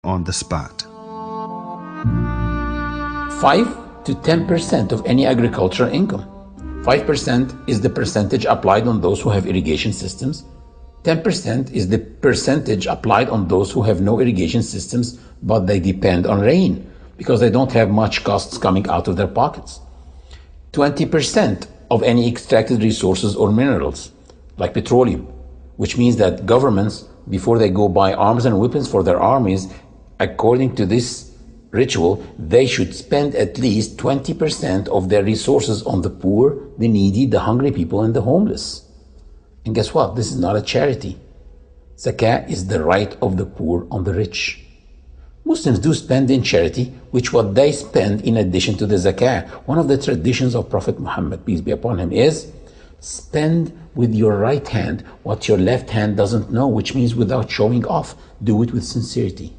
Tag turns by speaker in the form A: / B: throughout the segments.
A: on the spot.
B: 5 to 10% of any agricultural income. 5% is the percentage applied on those who have irrigation systems. 10% is the percentage applied on those who have no irrigation systems, but they depend on rain because they don't have much costs coming out of their pockets. 20% of any extracted resources or minerals, like petroleum, which means that governments, before they go buy arms and weapons for their armies, according to this ritual, they should spend at least 20% of their resources on the poor, the needy, the hungry people, and the homeless. And guess what? This is not a charity. Zakah is the right of the poor on the rich. Muslims do spend in charity, which what they spend in addition to the zakah. One of the traditions of Prophet Muhammad, peace be upon him, is spend with your right hand what your left hand doesn't know, which means without showing off. Do it with sincerity.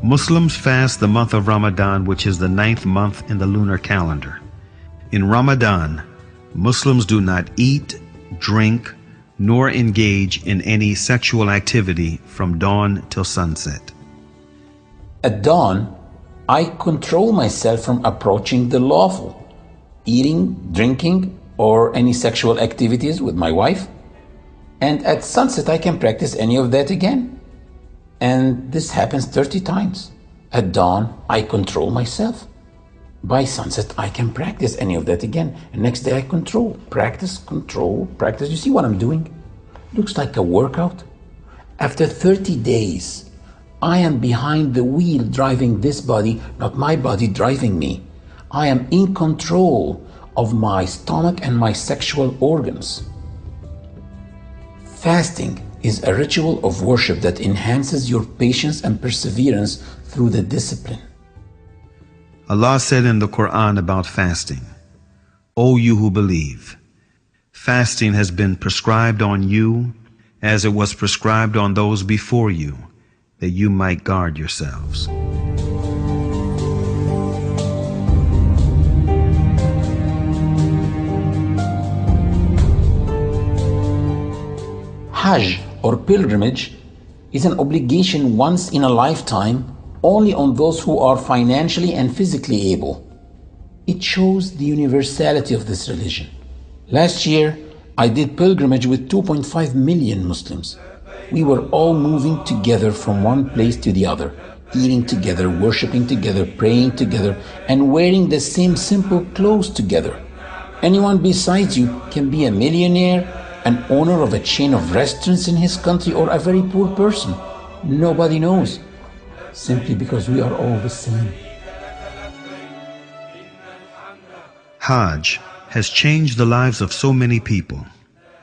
A: Muslims fast the month of Ramadan, which is the 9th month in the lunar calendar. In Ramadan, Muslims do not eat, drink, nor engage in any sexual activity from dawn till sunset.
B: At dawn, I control myself from approaching the lawful, eating, drinking, or any sexual activities with my wife. And at sunset, I can practice any of that again. And this happens 30 times. At dawn, I control myself. By sunset, I can practice any of that again. And next day, I control, practice. You see what I'm doing? Looks like a workout. After 30 days, I am behind the wheel driving this body, not my body driving me. I am in control of my stomach and my sexual organs. Fasting is a ritual of worship that enhances your patience and perseverance through the discipline.
A: Allah said in the Quran about fasting, O you who believe, fasting has been prescribed on you as it was prescribed on those before you, that you might guard yourselves.
B: Hajj or pilgrimage is an obligation once in a lifetime only on those who are financially and physically able. It shows the universality of this religion. Last year, I did pilgrimage with 2.5 million Muslims. We were all moving together from one place to the other, eating together, worshiping together, praying together, and wearing the same simple clothes together. Anyone besides you can be a millionaire, an owner of a chain of restaurants in his country, or a very poor person. Nobody knows. Simply because we are all the same.
A: Hajj has changed the lives of so many people,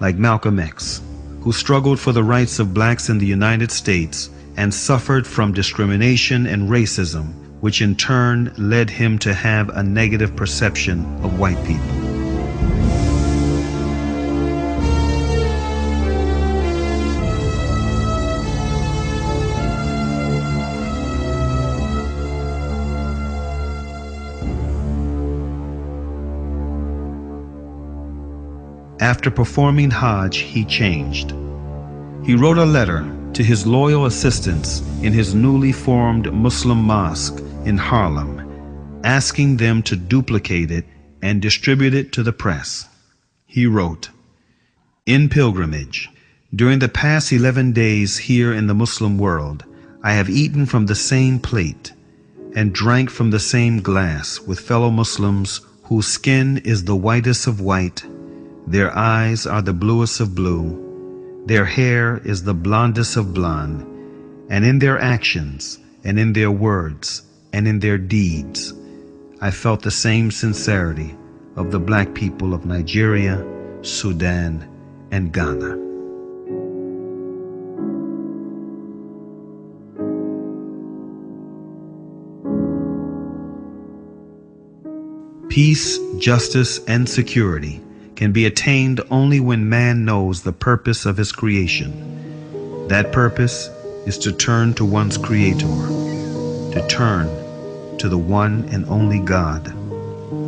A: like Malcolm X, who struggled for the rights of blacks in the United States and suffered from discrimination and racism, which in turn led him to have a negative perception of white people. After performing Hajj, he changed. He wrote a letter to his loyal assistants in his newly formed Muslim mosque in Harlem, asking them to duplicate it and distribute it to the press. He wrote, "In pilgrimage, during the past 11 days here in the Muslim world, I have eaten from the same plate and drank from the same glass with fellow Muslims whose skin is the whitest of white. Their eyes are the bluest of blue, their hair is the blondest of blonde, and in their actions, and in their words, and in their deeds, I felt the same sincerity of the black people of Nigeria, Sudan, and Ghana." Peace, justice, and security can be attained only when man knows the purpose of his creation. That purpose is to turn to one's Creator, to turn to the one and only God,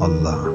A: Allah.